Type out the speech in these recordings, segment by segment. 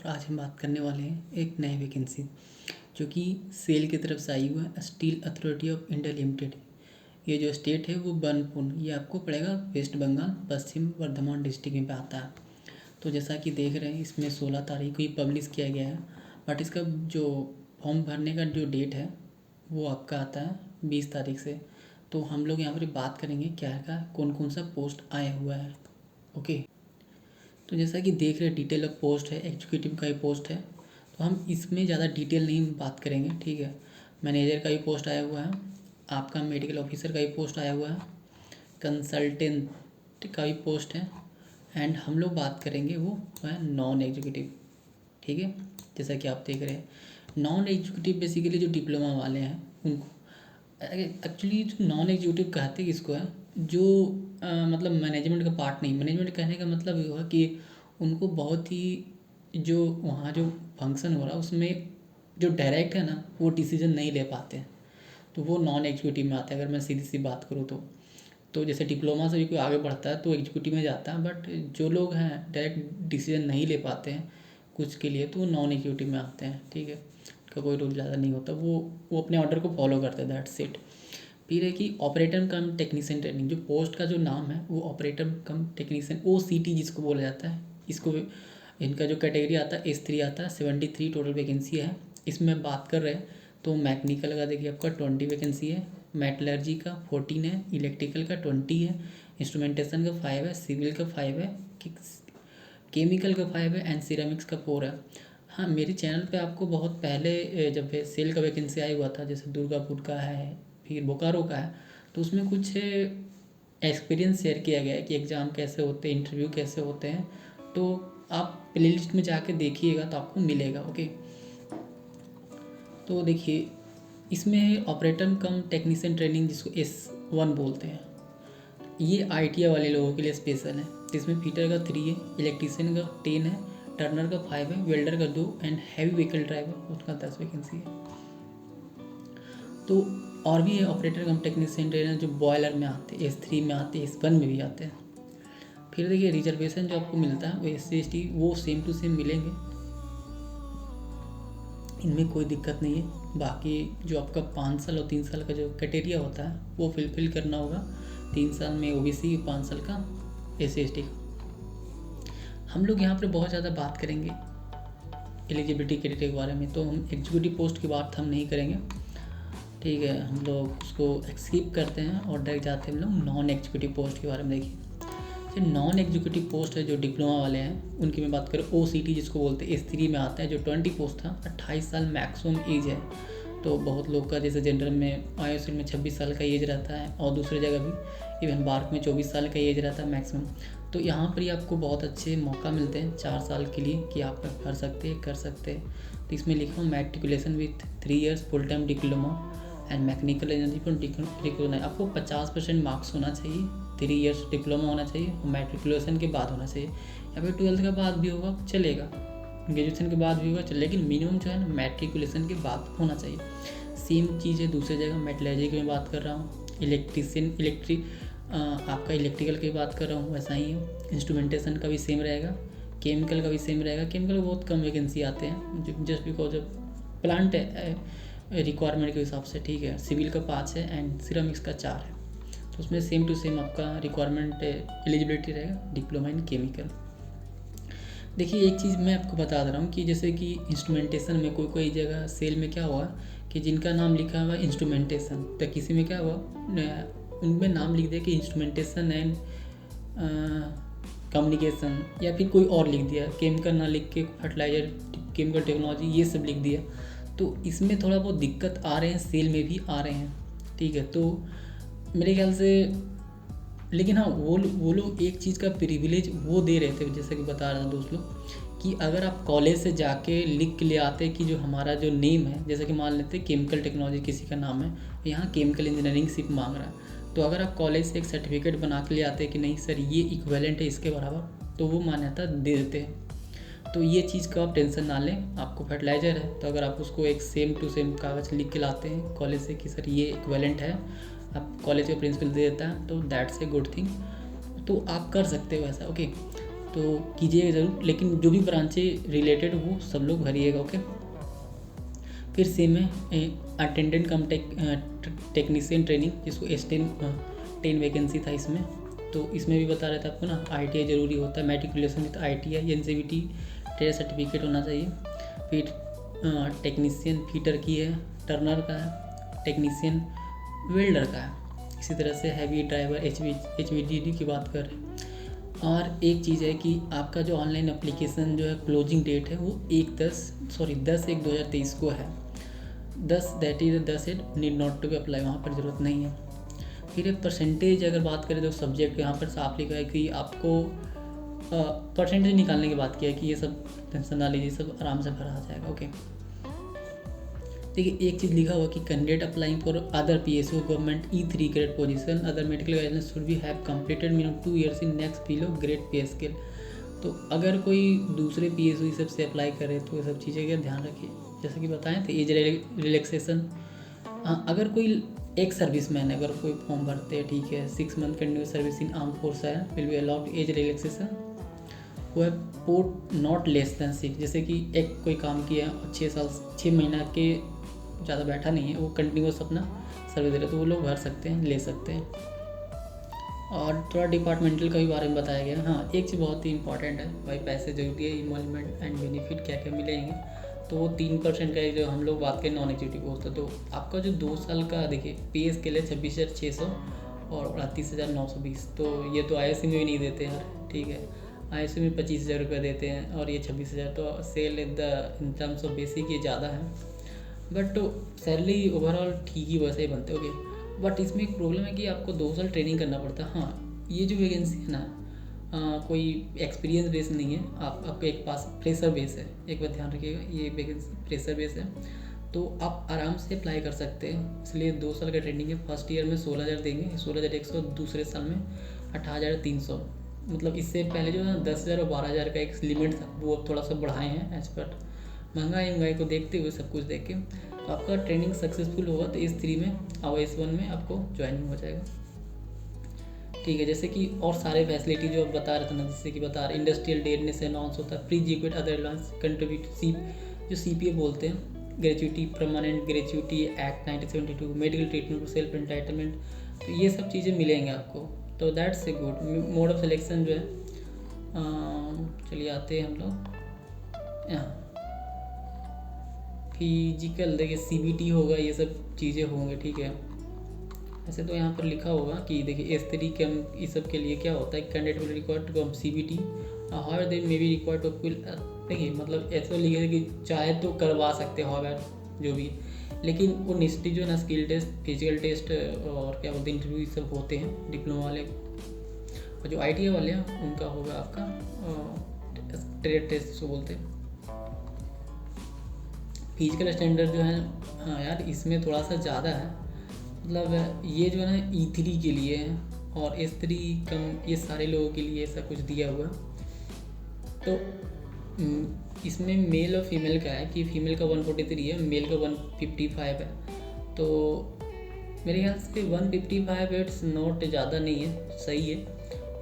और आज हम बात करने वाले हैं एक नए वैकेंसी जो कि सेल की तरफ से आई हुआ है, steel authority of India limited. ये जो स्टेट है वो बनपुर, ये आपको पड़ेगा वेस्ट बंगाल, पश्चिम वर्धमान डिस्ट्रिक्ट में आता है। तो जैसा कि देख रहे हैं इसमें 16 तारीख को ही पब्लिश किया गया है, बट इसका जो फॉर्म भरने का जो डेट है वो आपका आता है 20 तारीख से। तो हम लोग यहाँ पर बात करेंगे क्या है, कौन कौन सा पोस्ट आया हुआ है। ओके, तो जैसा कि देख रहे हैं डिटेल ऑफ पोस्ट है, एग्जीक्यूटिव का ही पोस्ट है, तो हम इसमें ज़्यादा डिटेल नहीं बात करेंगे। ठीक है, मैनेजर का भी पोस्ट आया हुआ है, आपका मेडिकल ऑफिसर का भी पोस्ट आया हुआ है, कंसल्टेंट का भी पोस्ट है, एंड हम लोग बात करेंगे वो है नॉन एग्जीक्यूटिव। ठीक है, जैसा कि आप देख रहे हैं नॉन एग्जीक्यूटिव बेसिकली जो डिप्लोमा वाले हैं उनको, एक्चुअली जो नॉन एग्जीक्यूटिव कहते हैं किसको है, जो मतलब मैनेजमेंट का पार्ट नहीं। मैनेजमेंट कहने का मतलब ये हुआ कि उनको बहुत ही जो वहाँ जो फंक्शन हो रहा है उसमें जो डायरेक्ट है ना वो डिसीजन नहीं ले पाते हैं, तो वो नॉन एग्जीक्यूटिव में आते हैं। अगर मैं सीधी सी बात करूँ तो जैसे डिप्लोमा से भी कोई आगे बढ़ता है तो एग्जीक्यूटिव में जाता है, बट जो लोग हैं डायरेक्ट डिसीजन नहीं ले पाते हैं कुछ के लिए तो वो नॉन एग्जीक्यूटिव में आते हैं। ठीक है, का कोई रूल ज़्यादा नहीं होता, वो अपने ऑर्डर को फॉलो करते हैं, दैट्स इट। फिर है कि ऑपरेटर कम टेक्नीशियन ट्रेनिंग, जो पोस्ट का जो नाम है वो ऑपरेटर कम टेक्नीशियन OCT जिसको बोला जाता है। इसको इनका जो कैटेगरी आता है S3 आता है, 73 टोटल वैकेंसी है। इसमें बात कर रहे हैं तो मैकेनिकल का देखिए आपका 20 वैकेंसी है, मेटलर्जी का 14 है, इलेक्ट्रिकल का 20 है, इंस्ट्रूमेंटेशन का 5 है, सिविल का 5 है, केमिकल का 5 है, एंड सिरेमिक्स का 4 है। हाँ, मेरे चैनल पे आपको बहुत पहले जब सेल का वैकेंसी आया हुआ था, जैसे दुर्गापुर का है, फिर बोकारो का है, तो उसमें कुछ एक्सपीरियंस शेयर किया गया है कि एग्ज़ाम कैसे होते हैं, इंटरव्यू कैसे होते हैं। तो आप प्लेलिस्ट में जाके देखिएगा तो आपको मिलेगा। ओके, तो देखिए इसमें ऑपरेटर कम टेक्नीशियन ट्रेनिंग जिसको S1 बोलते हैं, ये ITI वाले लोगों के लिए स्पेशल है। इसमें फिटर का 3 है, इलेक्ट्रीशियन का 10 है, टर्नर का 5 है, वेल्डर का 2, एंड हैवी व्हीकल ड्राइवर उसका 10 वैकेंसी है। तो और भी है ऑपरेटर कम टेक्नीशियन ट्रेनर जो बॉयलर में आते हैं, S3 में आते हैं, S1 में भी आते हैं। फिर देखिए रिजर्वेशन जो आपको मिलता है वो SC ST वो सेम टू सेम मिलेंगे, इनमें कोई दिक्कत नहीं है। बाकी जो आपका 5 साल और 3 साल का जो क्राइटेरिया होता है वो फिल करना होगा। 3 साल में OBC, 5 साल का SC ST। हम लोग यहाँ पर बहुत ज़्यादा बात करेंगे एलिजिबिलिटी क्राइटेरिया के बारे में, तो हम एग्जीक्यूटिव पोस्ट की बात हम नहीं करेंगे। ठीक है, हम लोग उसको स्किप करते हैं और डायरेक्ट जाते हैं हम लोग नॉन एग्जीक्यूटिव पोस्ट के बारे में। देखिए जो नॉन एग्जीक्यूटिव पोस्ट है जो डिप्लोमा वाले हैं उनकी मैं बात करूँ, OCT जिसको बोलते हैं S3 में आता है, जो 20 पोस्ट था, 28 साल मैक्सिमम एज है। तो बहुत लोग का जैसे जनरल में IOC में 26 साल का एज रहता है, और दूसरी जगह भी इवन बार्क में 24 साल का एज रहता है मैक्सिमम। तो यहाँ पर ही आपको बहुत अच्छे मौका मिलते हैं 4 साल के लिए कि आप भर सकते हैं, कर सकते हैं। तो इसमें लिखा हूँ matriculation with 3 years full time diploma and mechanical engineering पर रिकॉग्नाइज। आपको 50% मार्क्स होना चाहिए, 3 years डिप्लोमा होना चाहिए, और मैट्रिकुलेशन के बाद होना चाहिए, या फिर 12th के बाद भी होगा चलेगा, ग्रेजुएशन के बाद भी होगा चलेगा, लेकिन मिनिमम जो है ना मैट्रिकुलेशन के बाद होना चाहिए। सेम चीज़ है दूसरी जगह, मेटलर्जी की मैं बात कर रहा हूँ, इलेक्ट्रिशियन आपका इलेक्ट्रिकल की बात कर रहा हूँ, वैसा ही है। इंस्ट्रूमेंटेशन का भी सेम रहेगा, केमिकल का भी सेम रहेगा। केमिकल बहुत कम वैकेंसी आते हैं जस्ट बिकॉज ऑफ प्लांट है रिक्वायरमेंट के हिसाब से। ठीक है, सिविल का 5 है एंड सिरेमिक्स का 4 है, तो उसमें सेम टू सेम आपका रिक्वायरमेंट एलिजिबिलिटी रहेगा, डिप्लोमा इन केमिकल। देखिए एक चीज़ मैं आपको बता दे रहा हूँ कि जैसे कि इंस्ट्रूमेंटेशन में कोई जगह सेल में क्या हुआ कि जिनका नाम लिखा हुआ इंस्ट्रूमेंटेशन, तो किसी में क्या हुआ उनमें नाम लिख दिया कि इंस्ट्रूमेंटेशन एंड कम्युनिकेशन, या फिर कोई और लिख दिया, केमिकल ना लिख के फर्टिलाइजर केमिकल टेक्नोलॉजी ये सब लिख दिया। तो इसमें थोड़ा बहुत दिक्कत आ रहे हैं, सेल में भी आ रहे हैं। ठीक है, तो मेरे ख्याल से, लेकिन हाँ वो लोग एक चीज़ का प्रिविलेज वो दे रहे थे, जैसे कि बता रहा था दोस्त लोग, कि अगर आप कॉलेज से जाके लिख के ले आते कि जो हमारा जो नेम है, जैसे कि मान लेते केमिकल टेक्नोलॉजी किसी का नाम है, यहाँ केमिकल इंजीनियरिंग सिर्फ मांग रहा है, तो अगर आप कॉलेज से एक सर्टिफिकेट बना के ले आते कि नहीं सर ये इक्विवेलेंट है इसके बराबर, तो वो मान्यता दे देते हैं। तो ये चीज़ का आप टेंशन ना लें, आपको फर्टिलाइज़र है तो अगर आप उसको एक सेम टू सेम कागज़ लिख के लाते हैं कॉलेज से कि सर ये इक्विवेलेंट है, आप कॉलेज का प्रिंसिपल दे देता है, तो दैट्स ए गुड थिंग, तो आप कर सकते हो ऐसा। ओके, तो कीजिएगा ज़रूर, लेकिन जो भी ब्रांचें रिलेटेड वो सब लोग भरिएगा। ओके, फिर सेम है अटेंडेंट कम टेक्नीशियन ट्रेनिंग, जिसको S10 वैकेंसी था इसमें। तो इसमें भी बता रहे थे आपको ना, ITI ज़रूरी होता है, matriculation with ITI NCVT trade certificate होना चाहिए। फिर टेक्नीशियन फीटर की है, टर्नर का है, टेक्नीशियन वेल्डर का है। इसी तरह से हैवी ड्राइवर HVDD की बात कर रहे हैं। और एक चीज़ है कि आपका जो ऑनलाइन एप्लीकेशन जो है क्लोजिंग डेट है वो 10/1/2023 को है। 10 need not to be apply, वहाँ पर ज़रूरत नहीं है। फिर एक परसेंटेज अगर बात करें तो सब्जेक्ट यहाँ पर साफ लिखा है कि आपको परसेंटेज निकालने की बात किया है कि ये सब टेंशन ना लीजिए, सब आराम से भरा आ जाएगा। ओके, देखिए एक चीज़ लिखा हुआ कि candidate applying for other PSU government E3 grade position other medical guidance should be have completed minimum 2 years in next below grade pay scale. तो अगर कोई दूसरे PSU सब से अप्लाई करे तो ये सब चीज़ें का ध्यान रखिए। जैसे कि बताएं थे एज रिलैक्सेशन, अगर कोई एक सर्विसमैन अगर कोई फॉर्म भरते हैं, ठीक है, 6 month continuous service in arm force है, will be allowed as relaxation वो है पोर्ट नॉट लेस दैन 6। जैसे कि एक कोई काम किया 6 महीना के ज़्यादा बैठा नहीं है, वो कंटिन्यूस अपना सर्विस दे रहे, तो वो लोग भर सकते हैं, ले सकते हैं। और थोड़ा डिपार्टमेंटल का भी बारे में बताया गया। हाँ, एक चीज़ बहुत ही इंपॉर्टेंट है भाई, पैसे जरूरी है, इमोलमेंट एंड बेनिफिट क्या क्या मिलेंगे। तो वो 3% का जो हम लोग बात करें नॉन एग्जीक्यूटिव होता है। तो आपका जो 2 साल का देखिए पे स्केल है 26,600 और 38,920। तो ये तो ISC में भी नहीं देते यार, ठीक है, ISC में 25,000 रुपये देते हैं और ये 26,000। तो cell in terms of basic ये ज़्यादा है, बट सैलरी ओवरऑल ठीक ही वैसे ही बनते हो गए। बट इसमें एक प्रॉब्लम है कि आपको 2 साल ट्रेनिंग करना पड़ता है। हाँ, ये जो वैकेंसी है ना, कोई एक्सपीरियंस बेस नहीं है, आपके एक पास फ्रेशर बेस है। एक बात ध्यान रखिएगा, ये वैकेंसी फ्रेशर बेस है, तो आप आराम से अप्लाई कर सकते हैं। इसलिए 2 साल का ट्रेनिंग है। फर्स्ट ईयर में 16,000 देंगे, 16,100, दूसरे साल में 18,300। मतलब इससे पहले जो है 10,000 और 12,000 का एक लिमिट था, वो अब थोड़ा सा बढ़ाए हैं एज पर महंगाई को देखते हुए, सब कुछ देख के। तो आपका ट्रेनिंग सक्सेसफुल होगा तो S3 में और S1 में आपको ज्वाइनिंग हो जाएगा, ठीक है। जैसे कि और सारे फैसिलिटी जो आप बता रहे थे ना, जैसे कि बता रहे इंडस्ट्रियल डेडनेस अनाउंस होता है, फ्री जीक्वेट अदर अलाउंस कंट्रीब्यूट जो CPA बोलते हैं, gratuity, permanent gratuity act 1972, medical treatment for self entitlement, तो ये सब चीज़ें मिलेंगे आपको। तो that's a good. Mode of selection जो है, चलिए आते हैं हम लोग यहाँ फिजिकल, देखिए CBT होगा, ये सब चीज़ें होंगे, ठीक है। ऐसे तो यहाँ पर लिखा होगा कि देखिए S3 के इस सब के लिए क्या होता है, candidate will required to come CBT how they may be required to fill. देखिए मतलब ऐसा लिखा है कि चाहे तो करवा सकते हो जो भी, लेकिन वो निश्चित जो है ना स्किल टेस्ट, फिजिकल टेस्ट और क्या बोलते हैं इंटरव्यू, ये सब होते हैं डिप्लोमा वाले। और जो ITI वाले हैं उनका होगा आपका ट्रेड टेस्ट जिसको बोलते हैं। फिजिकल स्टैंडर्ड जो है, हाँ यार इसमें थोड़ा सा ज़्यादा है, मतलब ये जो है ना E3 के लिए है और S3 कम, ये सारे लोगों के लिए ऐसा कुछ दिया हुआ। तो इसमें मेल और फीमेल का है कि फीमेल का 143 है, मेल का 155 है। तो मेरे ख्याल से 155 इट्स नॉट, ज़्यादा नहीं है, सही है,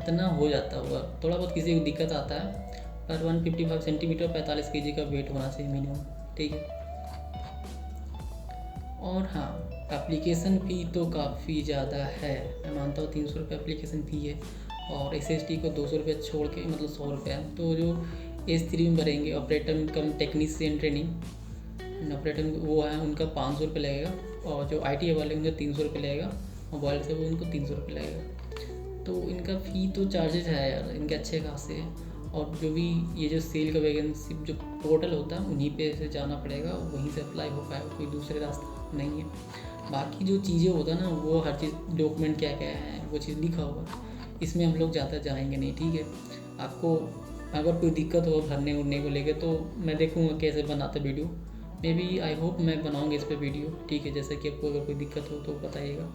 इतना हो जाता होगा। थोड़ा बहुत किसी को दिक्कत आता है, पर 155 सेंटीमीटर 45 kg का वेट होना चाहिए मिनिमम, ठीक है। और हाँ, एप्लीकेशन फ़ी तो काफ़ी ज़्यादा है, मैं मानता हूँ 300 रुपये एप्लीकेशन फ़ी है, और SST को 200 रुपये छोड़ के मतलब 100 रुपये है। तो जो S3 में भरेंगे ऑपरेटर कम टेक्नीशियन ट्रेनिंग ऑपरेटर वो है, उनका 500 रुपये लगेगा, और जो ITI वाले उनका 300 रुपये लगेगा, और बॉयल से वो उनको 300 रुपये लगेगा। तो इनका फ़ी तो चार्जेज है यार, इनके अच्छे खासे हैं। और जो भी ये जो सेल का वैकेंसी जो पोर्टल होता है उन्हीं पे से जाना पड़ेगा, वहीं से अप्लाई हो पाएगा, कोई दूसरे रास्ता नहीं है। बाकी जो चीज़ें होता है ना, वो हर चीज़ डॉक्यूमेंट क्या क्या है वो चीज़ लिखा होगा, इसमें हम लोग ज़्यादा जाएंगे नहीं, ठीक है। आपको अगर कोई दिक्कत हो भरने उड़ने को लेकर, तो मैं देखूँगा कैसे बनाते video, may be I hope मैं बनाऊँगा इस पर वीडियो, ठीक है। जैसे कि आपको अगर कोई दिक्कत हो तो बताइएगा,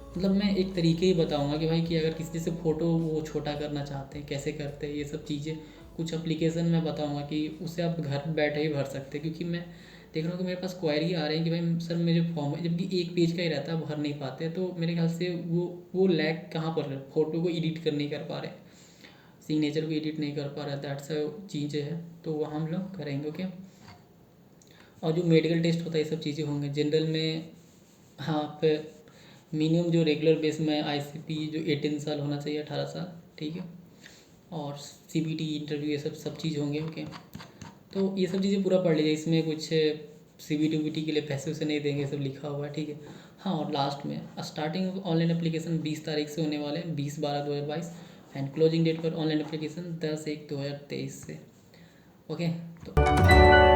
मतलब मैं एक तरीके ही बताऊंगा कि भाई कि अगर किसी से फ़ोटो वो छोटा करना चाहते हैं कैसे करते हैं, ये सब चीज़ें कुछ एप्लीकेशन में बताऊंगा कि उससे आप घर बैठे ही भर सकते हैं। क्योंकि मैं देख रहा हूँ कि मेरे पास क्वेरी आ रही है कि भाई सर मेरे फॉर्म है, जबकि एक पेज का ही रहता है, भर नहीं पाते। तो मेरे ख्याल से वो लैग कहाँ पर है, फ़ोटो को एडिट कर नहीं कर पा रहे, सिग्नेचर को एडिट नहीं कर पा रहा, दैट्स चीज़ें हैं, तो वो हम लोग करेंगे। ओके, और जो मेडिकल टेस्ट होता है ये सब चीज़ें होंगे जनरल में। हाँ, आप मिनिमम जो रेगुलर बेस में ICP जो 18 साल होना चाहिए, 18 साल, ठीक है। और CBT इंटरव्यू ये सब चीज़ होंगे। ओके, तो ये सब चीज़ें पूरा पढ़ लीजिए, इसमें कुछ CBT UBT के लिए पैसे वैसे नहीं देंगे, सब लिखा हुआ है, ठीक है। हाँ, और लास्ट में स्टार्टिंग ऑनलाइन एप्लीकेशन 20 तारीख से होने वाले हैं, 20/12/2022, एंड क्लोजिंग डेट पर ऑनलाइन एप्लीकेशन 10/1/2023 से। ओके, तो